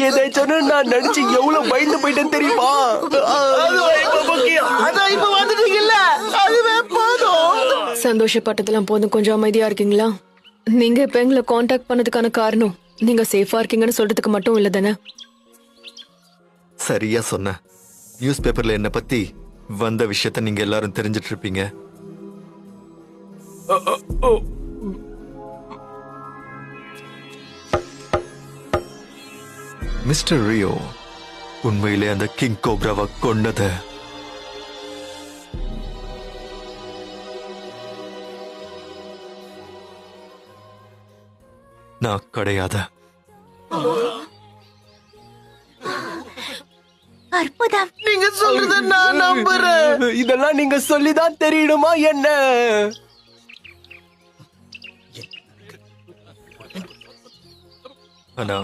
ஏதாச்சும் நான் நடிச்சு எவ்வளவு பயந்து போயிட்டேன் தெரியுமா? சந்தோஷப்பட்டதெல்லாம் போதும், கொஞ்சம் அமைதியா இருக்கீங்களா? நீங்க இப்ப எங்களை காண்டாக்ட் பண்ணதுக்கான காரணம் நீங்க சேஃபா இருக்கீங்கன்னு சொல்றதுக்கு மட்டும் இல்ல தானே? சரியா சொன்ன. நியூஸ் பேப்பர்ல என்ன பத்தி வந்த விஷயத்த நீங்க எல்லாரும் தெரிஞ்சிட்டு இருப்பீங்க. மிஸ்டர் ரியோ உண்மையிலே அந்த கிங் கோப்ராவை கொன்னது நான் கிடையாது. அற்புதம். நீங்க சொல்றத நான் நம்புறேன். இதெல்லாம் நீங்க சொல்லிதான் தெரியணுமா என்ன? ஆனா